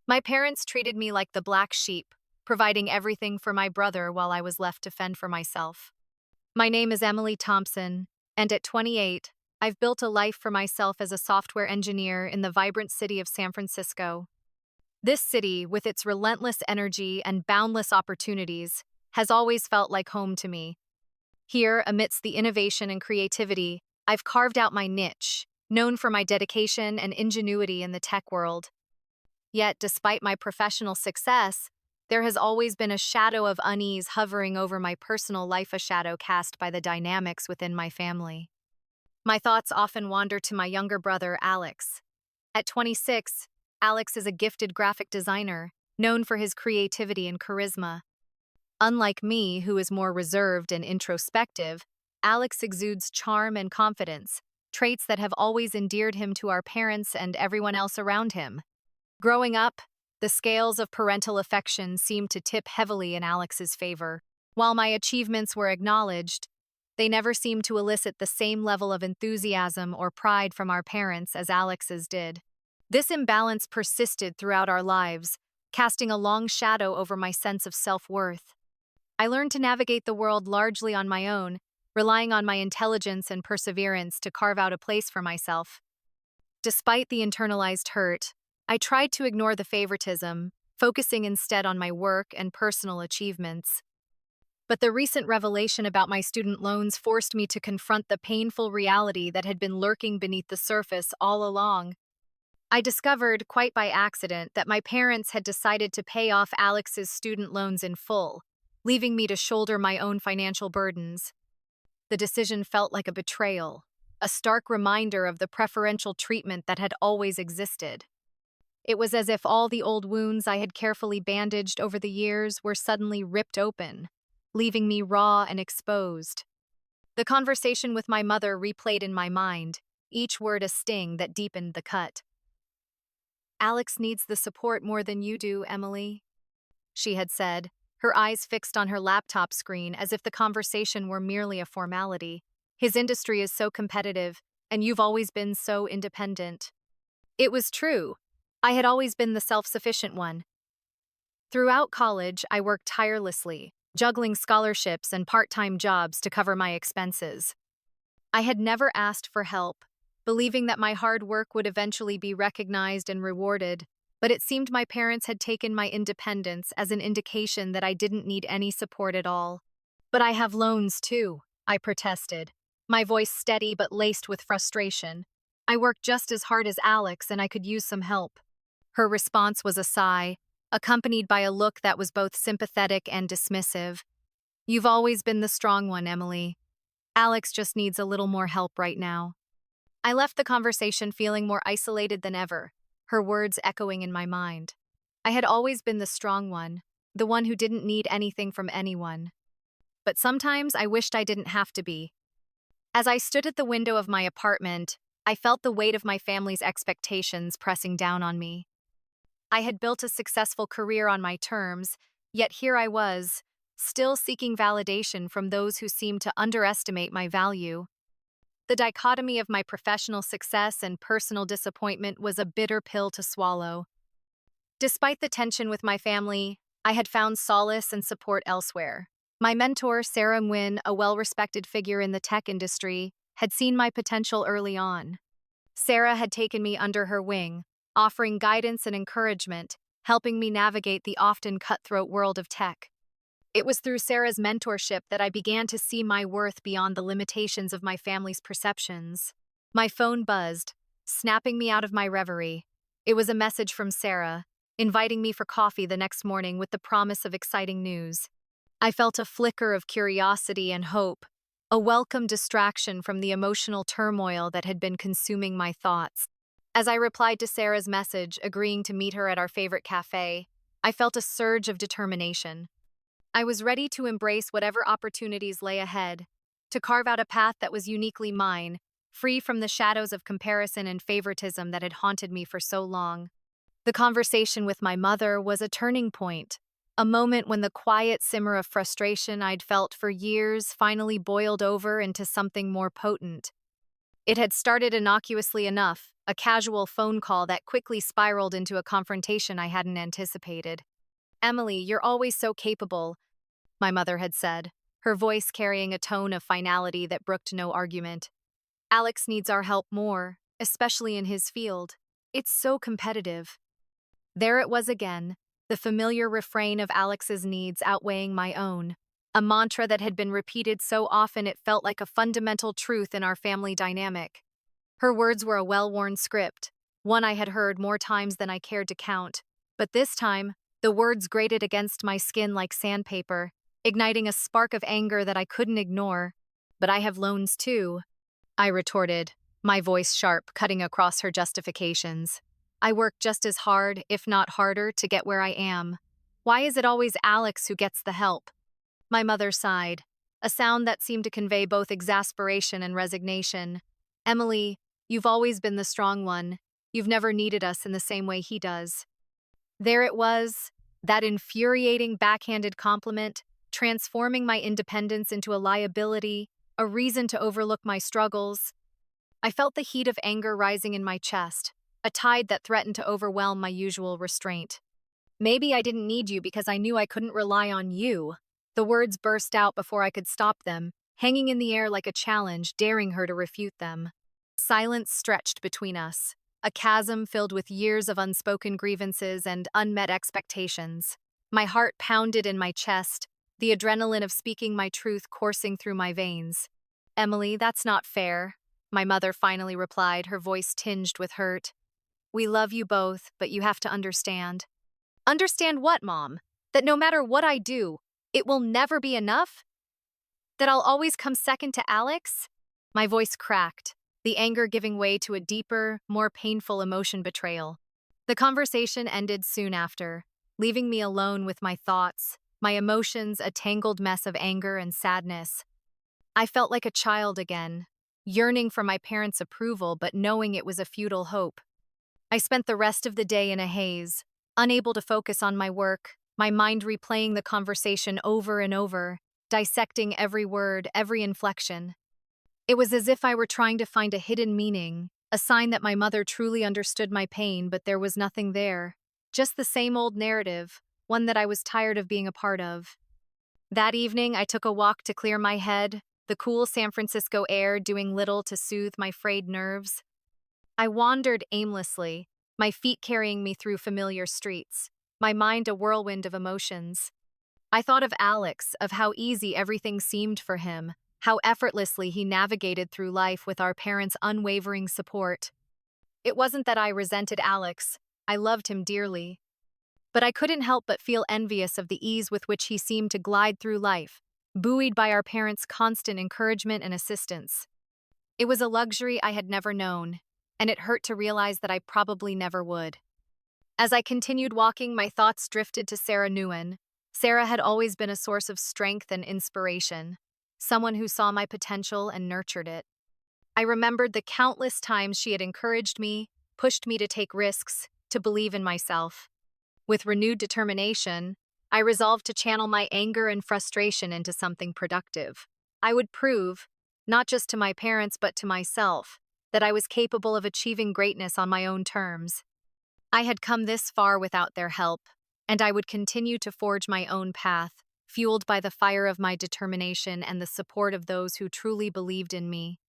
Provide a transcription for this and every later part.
My parents treated me like the black sheep, providing everything for my brother while I was left to fend for myself. My name is Emily Thompson, and at 28, I've built a life for myself as a software engineer in the vibrant city of San Francisco. This city, with its relentless energy and boundless opportunities, has always felt like home to me. Here, amidst the innovation and creativity, I've carved out my niche, known for my dedication and ingenuity in the tech world. Yet, despite my professional success, there has always been a shadow of unease hovering over my personal life, a shadow cast by the dynamics within my family. My thoughts often wander to my younger brother, Alex. At 26, Alex is a gifted graphic designer, known for his creativity and charisma. Unlike me, who is more reserved and introspective, Alex exudes charm and confidence, traits that have always endeared him to our parents and everyone else around him. Growing up, the scales of parental affection seemed to tip heavily in Alex's favor. While my achievements were acknowledged, they never seemed to elicit the same level of enthusiasm or pride from our parents as Alex's did. This imbalance persisted throughout our lives, casting a long shadow over my sense of self-worth. I learned to navigate the world largely on my own, relying on my intelligence and perseverance to carve out a place for myself. Despite the internalized hurt, I tried to ignore the favoritism, focusing instead on my work and personal achievements. But the recent revelation about my student loans forced me to confront the painful reality that had been lurking beneath the surface all along. I discovered, quite by accident, that my parents had decided to pay off Alex's student loans in full, leaving me to shoulder my own financial burdens. The decision felt like a betrayal, a stark reminder of the preferential treatment that had always existed. It was as if all the old wounds I had carefully bandaged over the years were suddenly ripped open, leaving me raw and exposed. The conversation with my mother replayed in my mind, each word a sting that deepened the cut. "Alex needs the support more than you do, Emily," she had said, her eyes fixed on her laptop screen as if the conversation were merely a formality. "His industry is so competitive, and you've always been so independent." It was true. I had always been the self-sufficient one. Throughout college, I worked tirelessly, juggling scholarships and part-time jobs to cover my expenses. I had never asked for help, believing that my hard work would eventually be recognized and rewarded, but it seemed my parents had taken my independence as an indication that I didn't need any support at all. "But I have loans too," I protested, my voice steady but laced with frustration. "I work just as hard as Alex and I could use some help." Her response was a sigh, accompanied by a look that was both sympathetic and dismissive. "You've always been the strong one, Emily. Alex just needs a little more help right now." I left the conversation feeling more isolated than ever, her words echoing in my mind. I had always been the strong one, the one who didn't need anything from anyone. But sometimes I wished I didn't have to be. As I stood at the window of my apartment, I felt the weight of my family's expectations pressing down on me. I had built a successful career on my terms, yet here I was, still seeking validation from those who seemed to underestimate my value. The dichotomy of my professional success and personal disappointment was a bitter pill to swallow. Despite the tension with my family, I had found solace and support elsewhere. My mentor, Sarah Nguyen, a well-respected figure in the tech industry, had seen my potential early on. Sarah had taken me under her wing, offering guidance and encouragement, helping me navigate the often cutthroat world of tech. It was through Sarah's mentorship that I began to see my worth beyond the limitations of my family's perceptions. My phone buzzed, snapping me out of my reverie. It was a message from Sarah, inviting me for coffee the next morning with the promise of exciting news. I felt a flicker of curiosity and hope, a welcome distraction from the emotional turmoil that had been consuming my thoughts. As I replied to Sarah's message, agreeing to meet her at our favorite cafe, I felt a surge of determination. I was ready to embrace whatever opportunities lay ahead, to carve out a path that was uniquely mine, free from the shadows of comparison and favoritism that had haunted me for so long. The conversation with my mother was a turning point, a moment when the quiet simmer of frustration I'd felt for years finally boiled over into something more potent. It had started innocuously enough, a casual phone call that quickly spiraled into a confrontation I hadn't anticipated. "Emily, you're always so capable," my mother had said, her voice carrying a tone of finality that brooked no argument. "Alex needs our help more, especially in his field. It's so competitive." There it was again, the familiar refrain of Alex's needs outweighing my own, a mantra that had been repeated so often it felt like a fundamental truth in our family dynamic. Her words were a well-worn script, one I had heard more times than I cared to count, but this time, the words grated against my skin like sandpaper, igniting a spark of anger that I couldn't ignore. "But I have loans too," I retorted, my voice sharp, cutting across her justifications. "I work just as hard, if not harder, to get where I am. Why is it always Alex who gets the help?" My mother sighed, a sound that seemed to convey both exasperation and resignation. "Emily, you've always been the strong one. You've never needed us in the same way he does." There it was, that infuriating backhanded compliment, transforming my independence into a liability, a reason to overlook my struggles. I felt the heat of anger rising in my chest, a tide that threatened to overwhelm my usual restraint. "Maybe I didn't need you because I knew I couldn't rely on you." The words burst out before I could stop them, hanging in the air like a challenge, daring her to refute them. Silence stretched between us, a chasm filled with years of unspoken grievances and unmet expectations. My heart pounded in my chest, the adrenaline of speaking my truth coursing through my veins. "Emily, that's not fair," my mother finally replied, her voice tinged with hurt. "We love you both, but you have to understand." "Understand what, Mom? That no matter what I do, it will never be enough? That I'll always come second to Alex?" My voice cracked, the anger giving way to a deeper, more painful emotion betrayal. The conversation ended soon after, leaving me alone with my thoughts, my emotions a tangled mess of anger and sadness. I felt like a child again, yearning for my parents' approval but knowing it was a futile hope. I spent the rest of the day in a haze, unable to focus on my work, my mind replaying the conversation over and over, dissecting every word, every inflection. It was as if I were trying to find a hidden meaning, a sign that my mother truly understood my pain, but there was nothing there. Just the same old narrative, one that I was tired of being a part of. That evening, I took a walk to clear my head, the cool San Francisco air doing little to soothe my frayed nerves. I wandered aimlessly, my feet carrying me through familiar streets, my mind a whirlwind of emotions. I thought of Alex, of how easy everything seemed for him, how effortlessly he navigated through life with our parents' unwavering support. It wasn't that I resented Alex, I loved him dearly. But I couldn't help but feel envious of the ease with which he seemed to glide through life, buoyed by our parents' constant encouragement and assistance. It was a luxury I had never known, and it hurt to realize that I probably never would. As I continued walking, my thoughts drifted to Sarah Nguyen. Sarah had always been a source of strength and inspiration, someone who saw my potential and nurtured it. I remembered the countless times she had encouraged me, pushed me to take risks, to believe in myself. With renewed determination, I resolved to channel my anger and frustration into something productive. I would prove, not just to my parents but to myself, that I was capable of achieving greatness on my own terms. I had come this far without their help, and I would continue to forge my own path, fueled by the fire of my determination and the support of those who truly believed in me.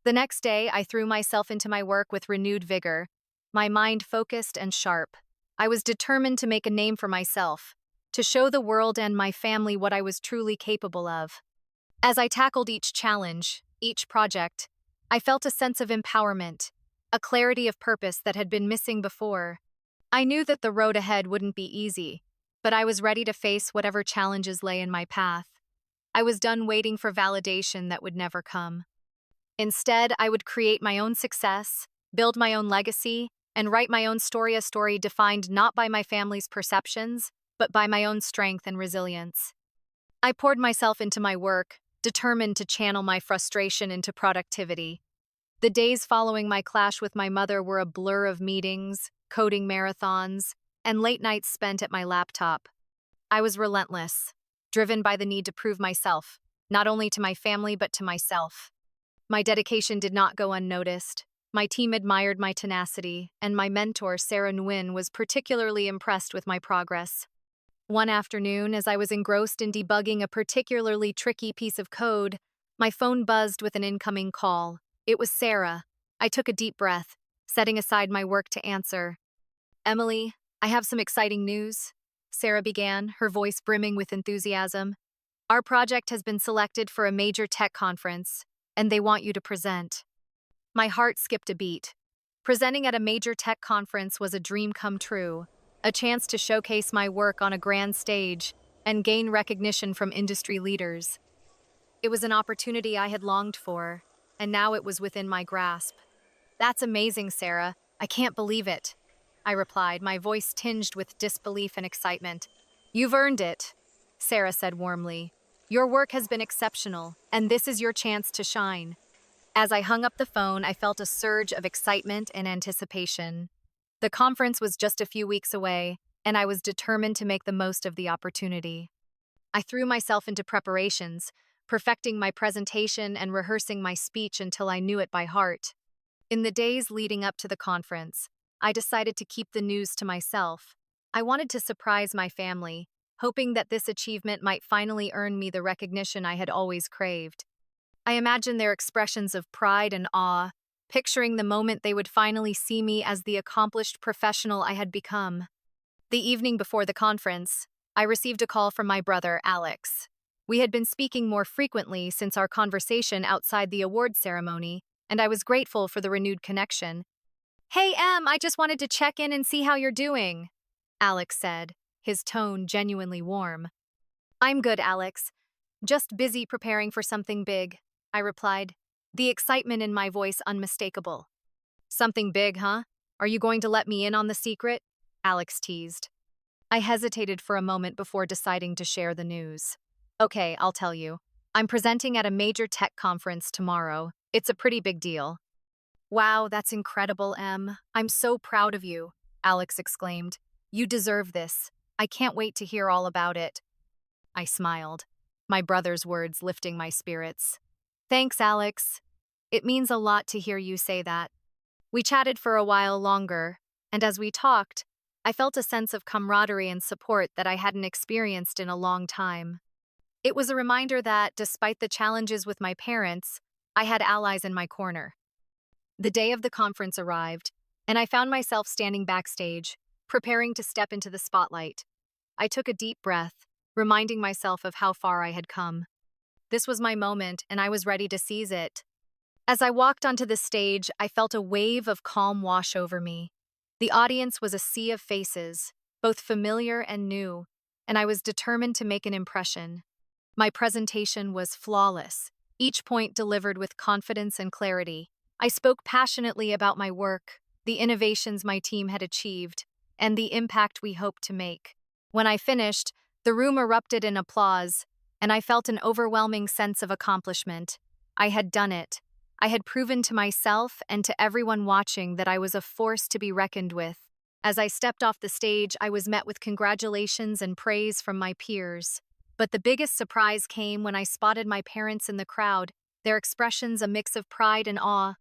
The next day, I threw myself into my work with renewed vigor, my mind focused and sharp. I was determined to make a name for myself, to show the world and my family what I was truly capable of. As I tackled each challenge, each project, I felt a sense of empowerment, a clarity of purpose that had been missing before. I knew that the road ahead wouldn't be easy, but I was ready to face whatever challenges lay in my path. I was done waiting for validation that would never come. Instead, I would create my own success, build my own legacy, and write my own story, a story defined not by my family's perceptions, but by my own strength and resilience. I poured myself into my work, determined to channel my frustration into productivity. The days following my clash with my mother were a blur of meetings, coding marathons, and late nights spent at my laptop. I was relentless, driven by the need to prove myself, not only to my family but to myself. My dedication did not go unnoticed. My team admired my tenacity, and my mentor, Sarah Nguyen, was particularly impressed with my progress. One afternoon, as I was engrossed in debugging a particularly tricky piece of code, my phone buzzed with an incoming call. It was Sarah. I took a deep breath, setting aside my work to answer. "Emily, I have some exciting news," Sarah began, her voice brimming with enthusiasm. "Our project has been selected for a major tech conference, and they want you to present." My heart skipped a beat. Presenting at a major tech conference was a dream come true, a chance to showcase my work on a grand stage and gain recognition from industry leaders. It was an opportunity I had longed for, and now it was within my grasp. "That's amazing, Sarah. I can't believe it," I replied, my voice tinged with disbelief and excitement. "You've earned it," Sarah said warmly. "Your work has been exceptional, and this is your chance to shine." As I hung up the phone, I felt a surge of excitement and anticipation. The conference was just a few weeks away, and I was determined to make the most of the opportunity. I threw myself into preparations, perfecting my presentation and rehearsing my speech until I knew it by heart. In the days leading up to the conference, I decided to keep the news to myself. I wanted to surprise my family, hoping that this achievement might finally earn me the recognition I had always craved. I imagined their expressions of pride and awe, picturing the moment they would finally see me as the accomplished professional I had become. The evening before the conference, I received a call from my brother, Alex. We had been speaking more frequently since our conversation outside the award ceremony, and I was grateful for the renewed connection. "Hey, Em, I just wanted to check in and see how you're doing," Alex said, his tone genuinely warm. "I'm good, Alex. Just busy preparing for something big," I replied, the excitement in my voice unmistakable. "Something big, huh? Are you going to let me in on the secret?" Alex teased. I hesitated for a moment before deciding to share the news. "Okay, I'll tell you. I'm presenting at a major tech conference tomorrow. It's a pretty big deal." "Wow, that's incredible, Em. I'm so proud of you," Alex exclaimed. "You deserve this. I can't wait to hear all about it." I smiled, my brother's words lifting my spirits. "Thanks, Alex. It means a lot to hear you say that." We chatted for a while longer, and as we talked, I felt a sense of camaraderie and support that I hadn't experienced in a long time. It was a reminder that, despite the challenges with my parents, I had allies in my corner. The day of the conference arrived, and I found myself standing backstage, preparing to step into the spotlight. I took a deep breath, reminding myself of how far I had come. This was my moment, and I was ready to seize it. As I walked onto the stage, I felt a wave of calm wash over me. The audience was a sea of faces, both familiar and new, and I was determined to make an impression. My presentation was flawless, each point delivered with confidence and clarity. I spoke passionately about my work, the innovations my team had achieved, and the impact we hoped to make. When I finished, the room erupted in applause, and I felt an overwhelming sense of accomplishment. I had done it. I had proven to myself and to everyone watching that I was a force to be reckoned with. As I stepped off the stage, I was met with congratulations and praise from my peers. But the biggest surprise came when I spotted my parents in the crowd, their expressions a mix of pride and awe.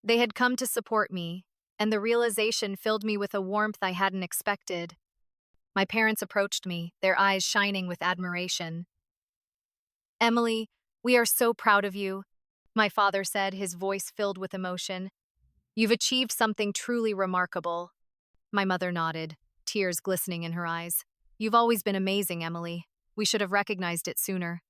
They had come to support me, and the realization filled me with a warmth I hadn't expected. My parents approached me, their eyes shining with admiration. "Emily, we are so proud of you," my father said, his voice filled with emotion. "You've achieved something truly remarkable." My mother nodded, tears glistening in her eyes. "You've always been amazing, Emily. We should have recognized it sooner."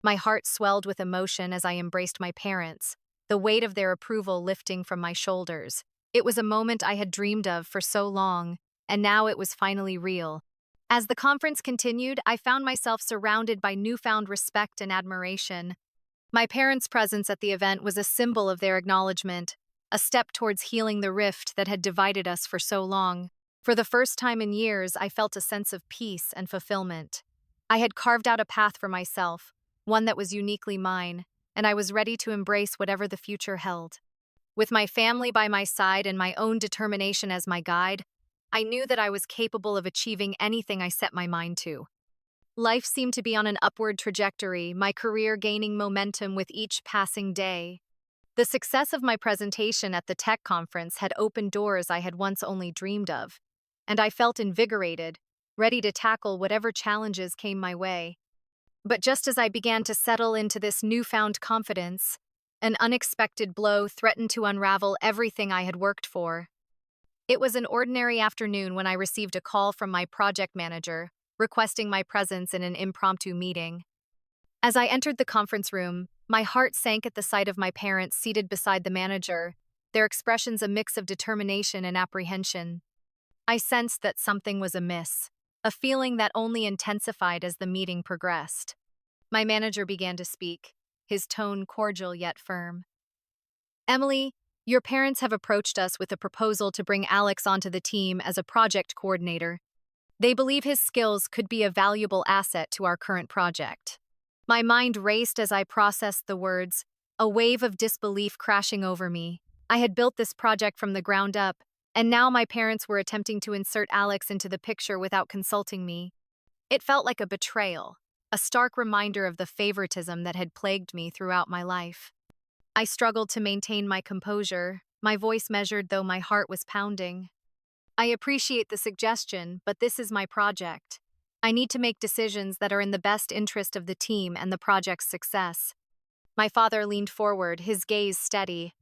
My heart swelled with emotion as I embraced my parents, the weight of their approval lifting from my shoulders. It was a moment I had dreamed of for so long, and now it was finally real. As the conference continued, I found myself surrounded by newfound respect and admiration. My parents' presence at the event was a symbol of their acknowledgement, a step towards healing the rift that had divided us for so long. For the first time in years, I felt a sense of peace and fulfillment. I had carved out a path for myself, one that was uniquely mine, and I was ready to embrace whatever the future held. With my family by my side and my own determination as my guide, I knew that I was capable of achieving anything I set my mind to. Life seemed to be on an upward trajectory, my career gaining momentum with each passing day. The success of my presentation at the tech conference had opened doors I had once only dreamed of, and I felt invigorated, ready to tackle whatever challenges came my way. But just as I began to settle into this newfound confidence, an unexpected blow threatened to unravel everything I had worked for. It was an ordinary afternoon when I received a call from my project manager, requesting my presence in an impromptu meeting. As I entered the conference room, my heart sank at the sight of my parents seated beside the manager, their expressions a mix of determination and apprehension. I sensed that something was amiss, a feeling that only intensified as the meeting progressed. My manager began to speak, his tone cordial yet firm. "Emily, your parents have approached us with a proposal to bring Alex onto the team as a project coordinator. They believe his skills could be a valuable asset to our current project." My mind raced as I processed the words, a wave of disbelief crashing over me. I had built this project from the ground up, and now my parents were attempting to insert Alex into the picture without consulting me. It felt like a betrayal, a stark reminder of the favoritism that had plagued me throughout my life. I struggled to maintain my composure, my voice measured though my heart was pounding. "I appreciate the suggestion, but this is my project. I need to make decisions that are in the best interest of the team and the project's success." My father leaned forward, his gaze steady.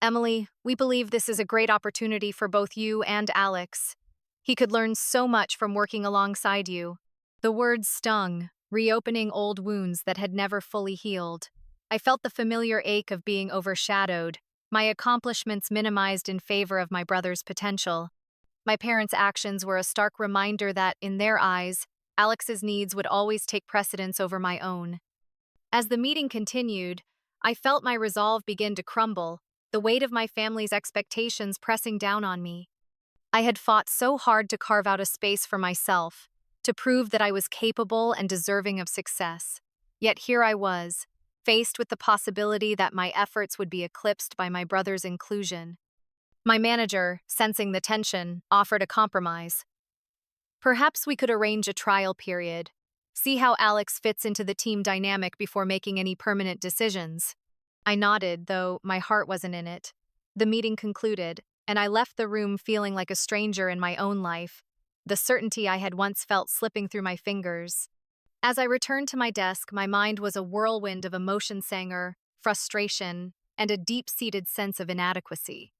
"Emily, we believe this is a great opportunity for both you and Alex. He could learn so much from working alongside you." The words stung, reopening old wounds that had never fully healed. I felt the familiar ache of being overshadowed, my accomplishments minimized in favor of my brother's potential. My parents' actions were a stark reminder that, in their eyes, Alex's needs would always take precedence over my own. As the meeting continued, I felt my resolve begin to crumble, the weight of my family's expectations pressing down on me. I had fought so hard to carve out a space for myself, to prove that I was capable and deserving of success. Yet here I was, faced with the possibility that my efforts would be eclipsed by my brother's inclusion. My manager, sensing the tension, offered a compromise. "Perhaps we could arrange a trial period. See how Alex fits into the team dynamic before making any permanent decisions." I nodded, though my heart wasn't in it. The meeting concluded, and I left the room feeling like a stranger in my own life, the certainty I had once felt slipping through my fingers. As I returned to my desk, my mind was a whirlwind of emotion, anger, frustration, and a deep-seated sense of inadequacy.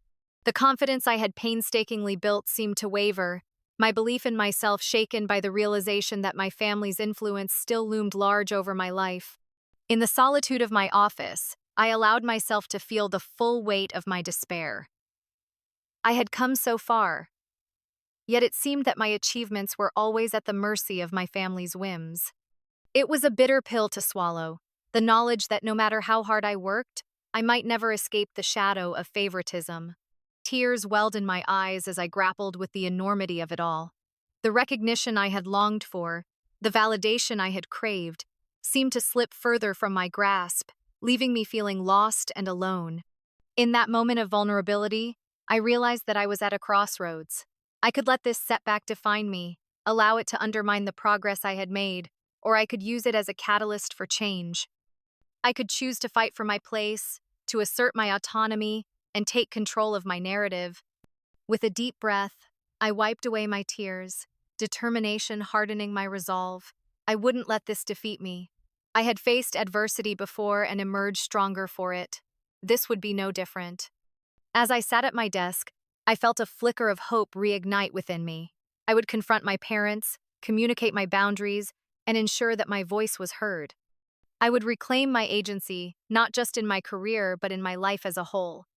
The confidence I had painstakingly built seemed to waver, my belief in myself shaken by the realization that my family's influence still loomed large over my life. In the solitude of my office, I allowed myself to feel the full weight of my despair. I had come so far, yet it seemed that my achievements were always at the mercy of my family's whims. It was a bitter pill to swallow, the knowledge that no matter how hard I worked, I might never escape the shadow of favoritism. Tears welled in my eyes as I grappled with the enormity of it all. The recognition I had longed for, the validation I had craved, seemed to slip further from my grasp, leaving me feeling lost and alone. In that moment of vulnerability, I realized that I was at a crossroads. I could let this setback define me, allow it to undermine the progress I had made, or I could use it as a catalyst for change. I could choose to fight for my place, to assert my autonomy, and take control of my narrative. With a deep breath, I wiped away my tears, determination hardening my resolve. I wouldn't let this defeat me. I had faced adversity before and emerged stronger for it. This would be no different. As I sat at my desk, I felt a flicker of hope reignite within me. I would confront my parents, communicate my boundaries, and ensure that my voice was heard. I would reclaim my agency, not just in my career, but in my life as a whole.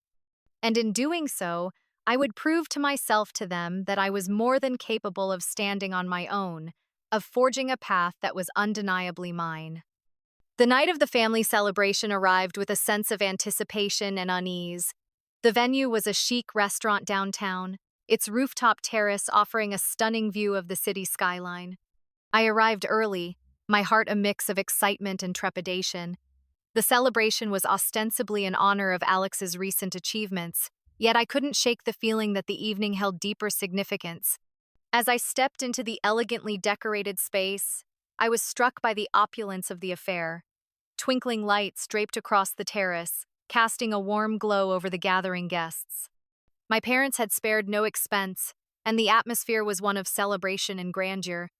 And in doing so, I would prove to myself, to them, that I was more than capable of standing on my own, of forging a path that was undeniably mine. The night of the family celebration arrived with a sense of anticipation and unease. The venue was a chic restaurant downtown, its rooftop terrace offering a stunning view of the city skyline. I arrived early, my heart a mix of excitement and trepidation. The celebration was ostensibly in honor of Alex's recent achievements, yet I couldn't shake the feeling that the evening held deeper significance. As I stepped into the elegantly decorated space, I was struck by the opulence of the affair. Twinkling lights draped across the terrace, casting a warm glow over the gathering guests. My parents had spared no expense, and the atmosphere was one of celebration and grandeur.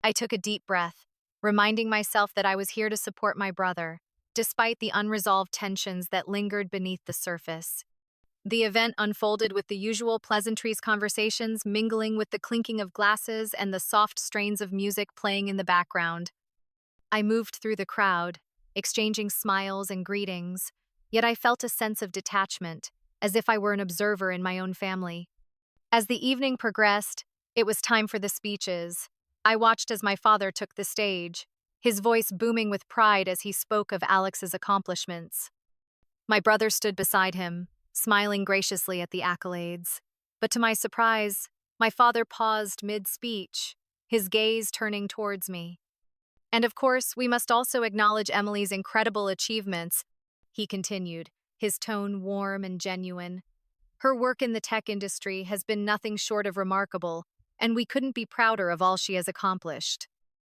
I took a deep breath, reminding myself that I was here to support my brother, despite the unresolved tensions that lingered beneath the surface. The event unfolded with the usual pleasantries conversations mingling with the clinking of glasses and the soft strains of music playing in the background. I moved through the crowd, exchanging smiles and greetings, yet I felt a sense of detachment, as if I were an observer in my own family. As the evening progressed, it was time for the speeches. I watched as my father took the stage, his voice booming with pride as he spoke of Alex's accomplishments. My brother stood beside him, smiling graciously at the accolades. But to my surprise, my father paused mid-speech, his gaze turning towards me. And of course, we must also acknowledge Emily's incredible achievements, he continued, his tone warm and genuine. Her work in the tech industry has been nothing short of remarkable, and we couldn't be prouder of all she has accomplished.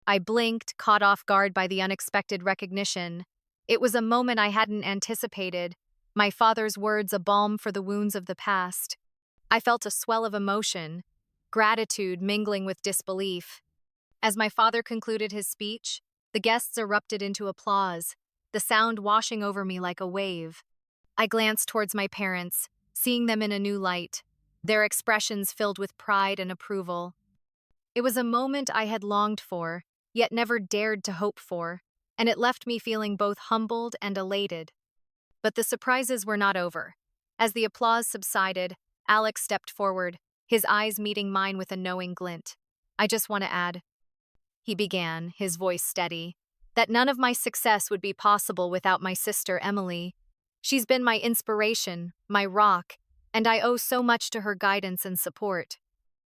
I blinked, caught off guard by the unexpected recognition. It was a moment I hadn't anticipated, my father's words a balm for the wounds of the past. I felt a swell of emotion, gratitude mingling with disbelief. As my father concluded his speech, the guests erupted into applause, the sound washing over me like a wave. I glanced towards my parents, seeing them in a new light, their expressions filled with pride and approval. It was a moment I had longed for, yet never dared to hope for, and it left me feeling both humbled and elated. But the surprises were not over. As the applause subsided, Alex stepped forward, his eyes meeting mine with a knowing glint. "I just want to add," he began, his voice steady, "that none of my success would be possible without my sister Emily. She's been my inspiration, my rock, and I owe so much to her guidance and support."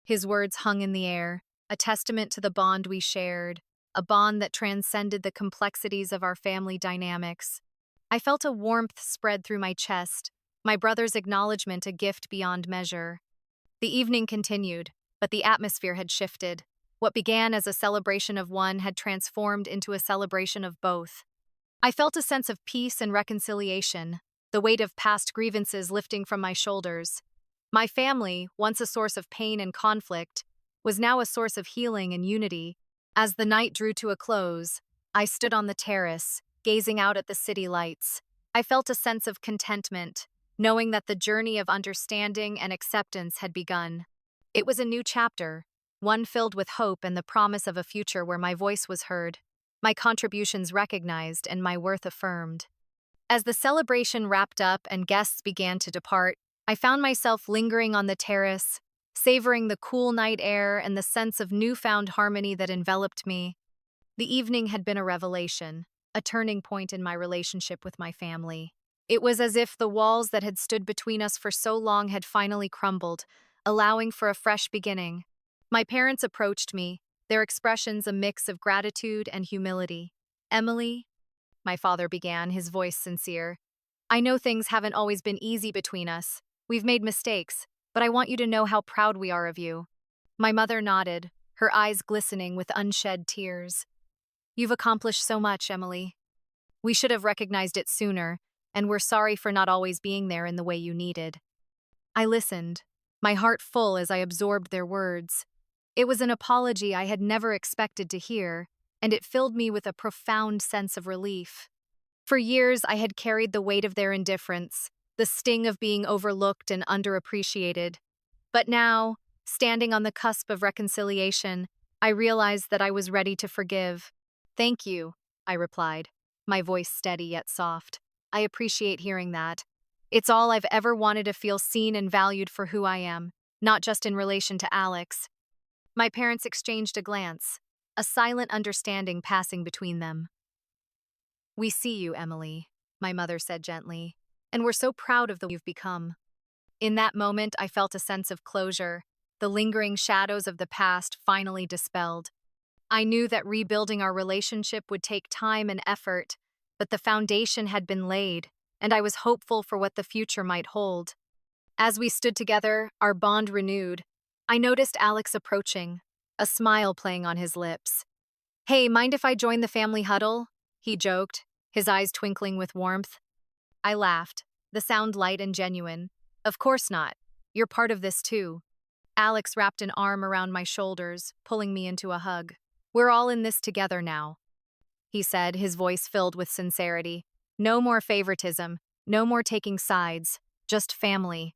His words hung in the air, a testament to the bond we shared, a bond that transcended the complexities of our family dynamics. I felt a warmth spread through my chest, my brother's acknowledgement a gift beyond measure. The evening continued, but the atmosphere had shifted. What began as a celebration of one had transformed into a celebration of both. I felt a sense of peace and reconciliation, the weight of past grievances lifting from my shoulders. My family, once a source of pain and conflict, was now a source of healing and unity. As the night drew to a close, I stood on the terrace, gazing out at the city lights. I felt a sense of contentment, knowing that the journey of understanding and acceptance had begun. It was a new chapter, one filled with hope and the promise of a future where my voice was heard, my contributions recognized, and my worth affirmed. As the celebration wrapped up and guests began to depart, I found myself lingering on the terrace, savoring the cool night air and the sense of newfound harmony that enveloped me. The evening had been a revelation, a turning point in my relationship with my family. It was as if the walls that had stood between us for so long had finally crumbled, allowing for a fresh beginning. My parents approached me, their expressions a mix of gratitude and humility. "Emily," my father began, his voice sincere, "I know things haven't always been easy between us. We've made mistakes, but I want you to know how proud we are of you." My mother nodded, her eyes glistening with unshed tears. "You've accomplished so much, Emily. We should have recognized it sooner, and we're sorry for not always being there in the way you needed." I listened, my heart full as I absorbed their words. It was an apology I had never expected to hear, and it filled me with a profound sense of relief. For years, I had carried the weight of their indifference, the sting of being overlooked and underappreciated. But now, standing on the cusp of reconciliation, I realized that I was ready to forgive. "Thank you," I replied, my voice steady yet soft. "I appreciate hearing that. It's all I've ever wanted to feel seen and valued for who I am, not just in relation to Alex." My parents exchanged a glance, a silent understanding passing between them. "We see you, Emily," my mother said gently, "and we're so proud of the you've become." In that moment, I felt a sense of closure, the lingering shadows of the past finally dispelled. I knew that rebuilding our relationship would take time and effort, but the foundation had been laid, and I was hopeful for what the future might hold. As we stood together, our bond renewed, I noticed Alex approaching, a smile playing on his lips. "Hey, mind if I join the family huddle?" he joked, his eyes twinkling with warmth. I laughed, the sound light and genuine. Of course not. You're part of this too. Alex wrapped an arm around my shoulders, pulling me into a hug. We're all in this together now, he said, his voice filled with sincerity. No more favoritism, no more taking sides, just family.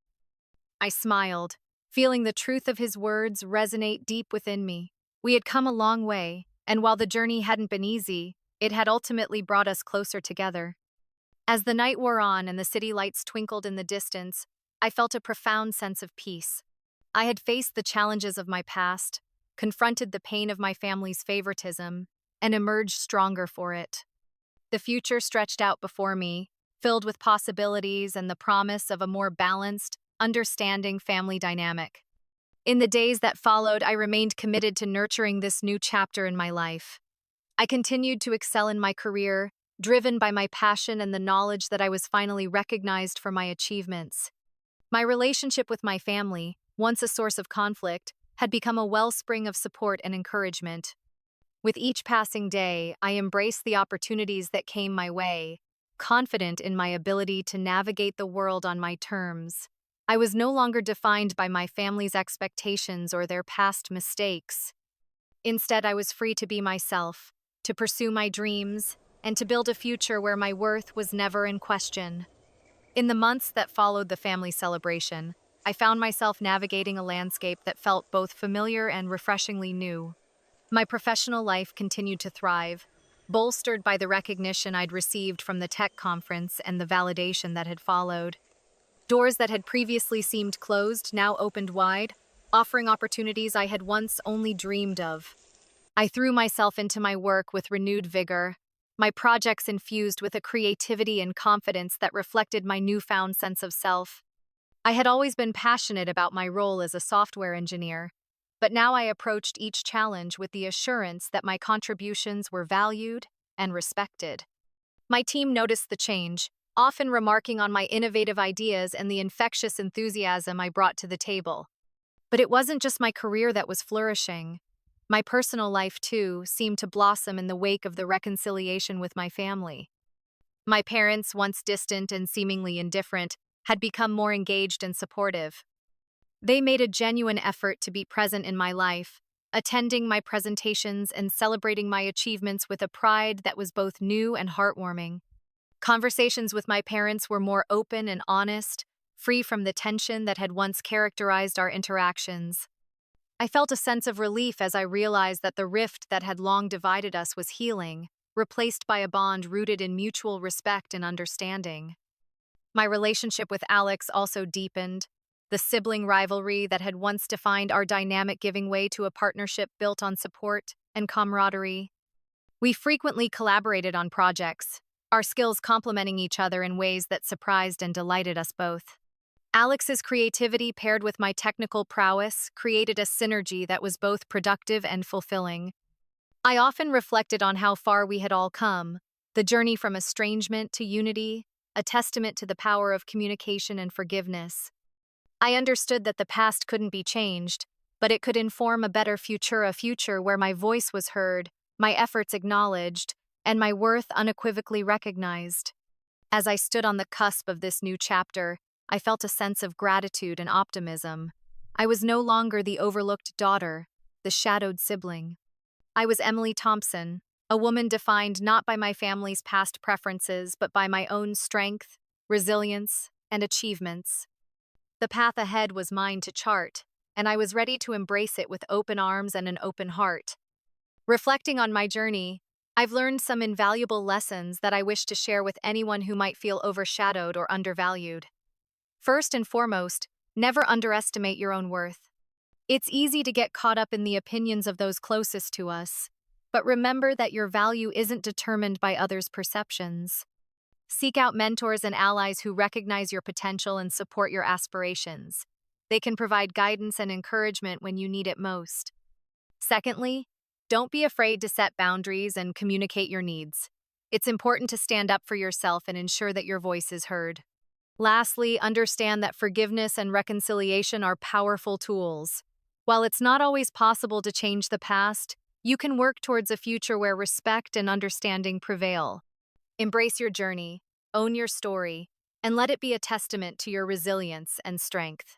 I smiled, feeling the truth of his words resonate deep within me. We had come a long way, and while the journey hadn't been easy, it had ultimately brought us closer together. As the night wore on and the city lights twinkled in the distance, I felt a profound sense of peace. I had faced the challenges of my past, confronted the pain of my family's favoritism, and emerged stronger for it. The future stretched out before me, filled with possibilities and the promise of a more balanced, understanding family dynamic. In the days that followed, I remained committed to nurturing this new chapter in my life. I continued to excel in my career, driven by my passion and the knowledge that I was finally recognized for my achievements. My relationship with my family, once a source of conflict, had become a wellspring of support and encouragement. With each passing day, I embraced the opportunities that came my way, confident in my ability to navigate the world on my terms. I was no longer defined by my family's expectations or their past mistakes. Instead, I was free to be myself, to pursue my dreams, and to build a future where my worth was never in question. In the months that followed the family celebration, I found myself navigating a landscape that felt both familiar and refreshingly new. My professional life continued to thrive, bolstered by the recognition I'd received from the tech conference and the validation that had followed. Doors that had previously seemed closed now opened wide, offering opportunities I had once only dreamed of. I threw myself into my work with renewed vigor, my projects infused with a creativity and confidence that reflected my newfound sense of self. I had always been passionate about my role as a software engineer, but now I approached each challenge with the assurance that my contributions were valued and respected. My team noticed the change, often remarking on my innovative ideas and the infectious enthusiasm I brought to the table. But it wasn't just my career that was flourishing. My personal life, too, seemed to blossom in the wake of the reconciliation with my family. My parents, once distant and seemingly indifferent, had become more engaged and supportive. They made a genuine effort to be present in my life, attending my presentations and celebrating my achievements with a pride that was both new and heartwarming. Conversations with my parents were more open and honest, free from the tension that had once characterized our interactions. I felt a sense of relief as I realized that the rift that had long divided us was healing, replaced by a bond rooted in mutual respect and understanding. My relationship with Alex also deepened, the sibling rivalry that had once defined our dynamic giving way to a partnership built on support and camaraderie. We frequently collaborated on projects, our skills complementing each other in ways that surprised and delighted us both. Alex's creativity paired with my technical prowess created a synergy that was both productive and fulfilling. I often reflected on how far we had all come, the journey from estrangement to unity, a testament to the power of communication and forgiveness. I understood that the past couldn't be changed, but it could inform a better future, a future where my voice was heard, my efforts acknowledged, and my worth unequivocally recognized. As I stood on the cusp of this new chapter, I felt a sense of gratitude and optimism. I was no longer the overlooked daughter, the shadowed sibling. I was Emily Thompson, a woman defined not by my family's past preferences, but by my own strength, resilience, and achievements. The path ahead was mine to chart, and I was ready to embrace it with open arms and an open heart. Reflecting on my journey, I've learned some invaluable lessons that I wish to share with anyone who might feel overshadowed or undervalued. First and foremost, never underestimate your own worth. It's easy to get caught up in the opinions of those closest to us, but remember that your value isn't determined by others' perceptions. Seek out mentors and allies who recognize your potential and support your aspirations. They can provide guidance and encouragement when you need it most. Secondly, don't be afraid to set boundaries and communicate your needs. It's important to stand up for yourself and ensure that your voice is heard. Lastly, understand that forgiveness and reconciliation are powerful tools. While it's not always possible to change the past, you can work towards a future where respect and understanding prevail. Embrace your journey, own your story, and let it be a testament to your resilience and strength.